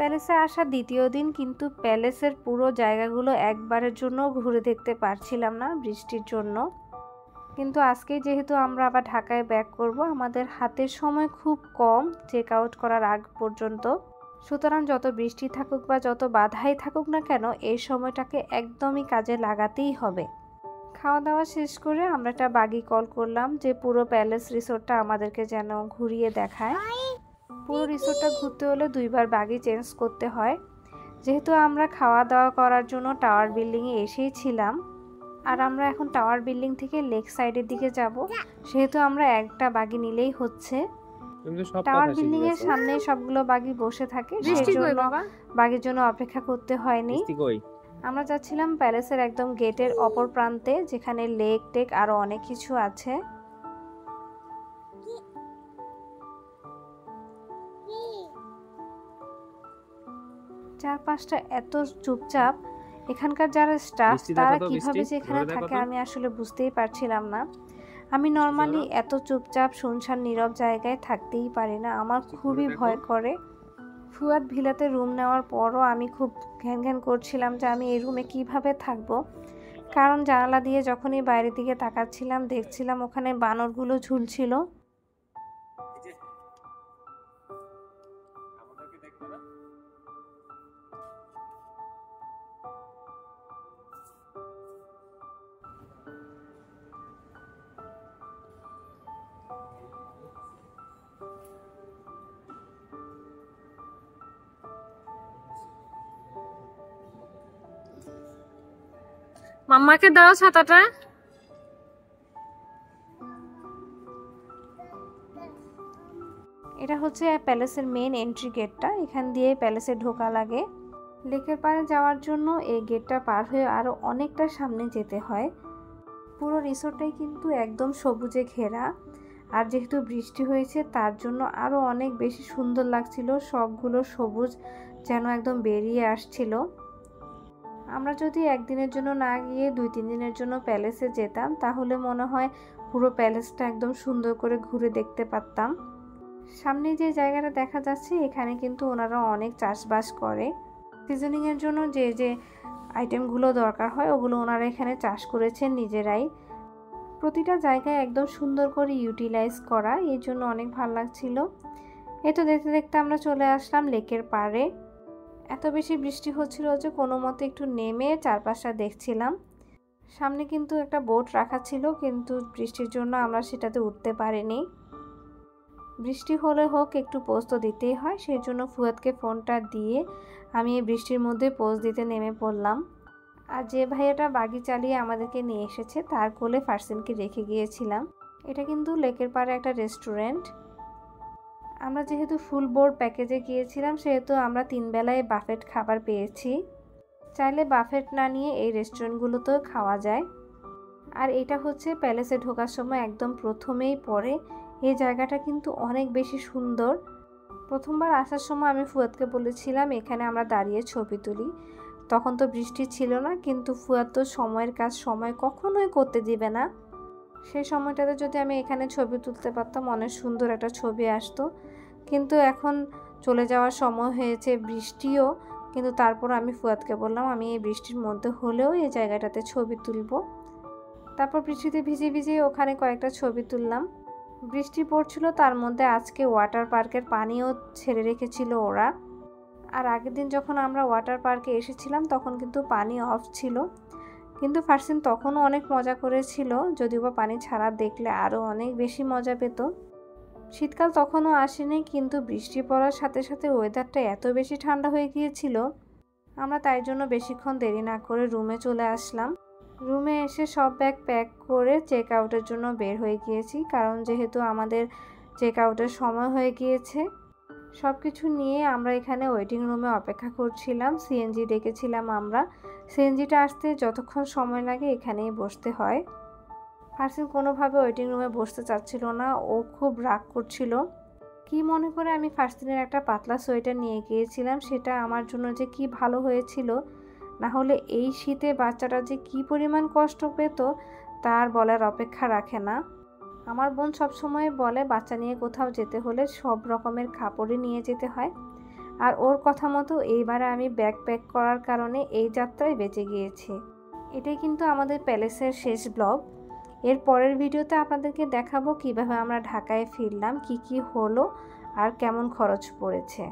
প্যালেসে আসা দ্বিতীয় দিন কিন্তু প্যালেসের পুরো জায়গাগুলো একবারের জন্য ঘুরে দেখতে পারছিলাম না বৃষ্টির জন্য। কিন্তু আজকে যেহেতু আমরা আবার ঢাকায় ব্যাক করব, আমাদের হাতের সময় খুব কম চেক আউট করার আগ পর্যন্ত। সুতরাং যত বৃষ্টি থাকুক বা যত বাধাই থাকুক না কেন, এই সময়টাকে একদমই কাজে লাগাতেই হবে। খাওয়া দাওয়া শেষ করে আমরা একটা বাগি কল করলাম যে পুরো প্যালেস রিসোর্টটা আমাদেরকে যেন ঘুরিয়ে দেখায়। পুরো রিসোর্টটা ঘুরতে হলে 2বার বাগি চেঞ্জ করতে হয়। যেহেতু আমরা খাওয়া দাওয়া করার জন্য টাওয়ার বিল্ডিংয়ে এসেই ছিলাম, আর আমরা এখন টাওয়ার বিল্ডিং থেকে লেক সাইডের দিকে যাব, সেহেতু আমরা একটা বাগি নিলেই হচ্ছে। টাওয়ার বিল্ডিং এর সামনে সবগুলো বাগি বসে থাকে, সেজন্য বাগির জন্য অপেক্ষা করতে হয়নি। আমরা যাচ্ছিলাম প্যালেসের একদম গেটের অপর প্রান্তে, যেখানে লেক টেক আরো অনেক কিছু আছে। চারপাশটা এত চুপচাপ, এখানকার যারা স্টাফ তারা কিভাবে যে এখানে থাকে আমি আসলে বুঝতেই পারছিলাম না। আমি নর্মালি এত চুপচাপ শুনশান নীরব জায়গায় থাকতেই পারি না, আমার খুবই ভয় করে। ফুয়াদ ভিলাতে রুম নেওয়ার পরও আমি খুব ঘ্যান ঘ্যান করছিলাম যে আমি এই রুমে কিভাবে থাকবো, কারণ জানালা দিয়ে যখনই বাইরের দিকে তাকাচ্ছিলাম দেখছিলাম ওখানে বানরগুলো ঝুলছিল। মাম্মাকে দাও ছাতাটা। এটা হচ্ছে প্যালেসের মেন এন্ট্রি গেটটা, এখান দিয়ে প্যালেসে ঢোকা লাগে। লেকের পাড়ে যাওয়ার জন্য এই গেটটা পার হয়ে আরো অনেকটা সামনে যেতে হয়। পুরো রিসোর্টটাই কিন্তু একদম সবুজে ঘেরা, আর যেহেতু বৃষ্টি হয়েছে তার জন্য আরো অনেক বেশি সুন্দর লাগছিল, সবগুলো সবুজ যেন একদম বেরিয়ে আসছিল। আমরা যদি একদিনের জন্য না গিয়ে 2-3 দিনের জন্য প্যালেসে যেতাম, তাহলে মনে হয় পুরো প্যালেসটা একদম সুন্দর করে ঘুরে দেখতে পারতাম। সামনে যে জায়গাটা দেখা যাচ্ছে এখানে কিন্তু ওনারা অনেক চাষবাস করে। সিজনিংয়ের জন্য যে যে আইটেমগুলো দরকার হয় ওগুলো ওনারা এখানে চাষ করেছেন নিজেরাই। প্রতিটা জায়গায় একদম সুন্দর করে ইউটিলাইজ করা, এই জন্য অনেক ভালো লাগছিল। এই তো দেখতে দেখতে আমরা চলে আসলাম লেকের পাড়ে। এত বেশি বৃষ্টি হচ্ছিল যে কোনো মতে একটু নেমে চারপাশটা দেখছিলাম। সামনে কিন্তু একটা বোট রাখা ছিল, কিন্তু বৃষ্টির জন্য আমরা সেটাতে উঠতে পারিনি। বৃষ্টি হলে হোক একটু পোজ তো দিতেই হয়, সেই জন্য ফুয়াদকে ফোনটা দিয়ে আমি এই বৃষ্টির মধ্যে পোজ দিতে নেমে পড়লাম। আর যে ভাইয়াটা বাগি চালিয়ে আমাদেরকে নিয়ে এসেছে তার কোলে ফারসিনকে রেখে গিয়েছিলাম। এটা কিন্তু লেকের পাড়ে একটা রেস্টুরেন্ট। আমরা যেহেতু ফুল বোর্ড প্যাকেজে গিয়েছিলাম, সেহেতু আমরা 3 বেলায় বাফেট খাবার পেয়েছি। চাইলে বাফেট না নিয়ে এই রেস্টুরেন্টগুলোতেও খাওয়া যায়। আর এটা হচ্ছে প্যালেসে ঢোকার সময় একদম প্রথমেই পড়ে। এই জায়গাটা কিন্তু অনেক বেশি সুন্দর। প্রথমবার আসার সময় আমি ফুয়াদকে বলেছিলাম এখানে আমরা দাঁড়িয়ে ছবি তুলি, তখন তো বৃষ্টি ছিল না, কিন্তু ফুয়াদ তো সময়ের কাজ সময় কখনোই করতে দিবে না। সেই সময়টাতে যদি আমি এখানে ছবি তুলতে পারতাম অনেক সুন্দর একটা ছবি আসতো, কিন্তু এখন চলে যাওয়ার সময় হয়েছে, বৃষ্টিও, কিন্তু তারপর আমি ফুয়াদকে বললাম আমি এই বৃষ্টির মধ্যে হলেও এই জায়গাটাতে ছবি তুলব। তারপর বৃষ্টিতে ভিজে ভিজে ওখানে কয়েকটা ছবি তুললাম। বৃষ্টি পড়ছিল, তার মধ্যে আজকে ওয়াটার পার্কের পানিও ছেড়ে রেখেছিল ওরা। আর আগের দিন যখন আমরা ওয়াটার পার্কে এসেছিলাম তখন কিন্তু পানি অফ ছিল, কিন্তু ফারসিন তখনও অনেক মজা করেছিল, যদিও বা পানি ছাড়া দেখলে আরও অনেক বেশি মজা পেত। শীতকাল তখনও আসেনি, কিন্তু বৃষ্টি পড়ার সাথে সাথে ওয়েদারটা এত বেশি ঠান্ডা হয়ে গিয়েছিল, আমরা তাই জন্য বেশিক্ষণ দেরি না করে রুমে চলে আসলাম। রুমে এসে সব ব্যাগ প্যাক করে চেক আউটের জন্য বের হয়ে গিয়েছি, কারণ যেহেতু আমাদের চেক আউটের সময় হয়ে গিয়েছে। সব কিছু নিয়ে আমরা এখানে ওয়েটিং রুমে অপেক্ষা করছিলাম। সিএনজি ডেকেছিলাম আমরা, সিএনজিটা আসতে যতক্ষণ সময় লাগে এখানেই বসতে হয়। ফারসিন কোনোভাবে ওয়েটিং রুমে বসতে চাচ্ছিল না, ও খুব রাগ করছিল। কি মনে করে আমি ফারসিনের একটা পাতলা সোয়েটার নিয়ে গিয়েছিলাম, সেটা আমার জন্য যে কি ভালো হয়েছিল, না হলে এই শীতে বাচ্চাটা যে কি পরিমাণ কষ্ট পেত তার বলার অপেক্ষা রাখে না। আমার বোন সবসময় বলে বাচ্চা নিয়ে কোথাও যেতে হলে সব রকমের কাপড়ই নিয়ে যেতে হয়, আর ওর কথা মতো এইবারে আমি ব্যাগ প্যাক করার কারণে এই যাত্রায় বেঁচে গিয়েছি। এটাই কিন্তু আমাদের প্যালেসের শেষ ব্লগ। এর পরের ভিডিওতে আপনাদেরকে দেখাবো কিভাবে আমরা ঢাকায় ফিরলাম, কি হলো আর কেমন খরচ পড়েছে।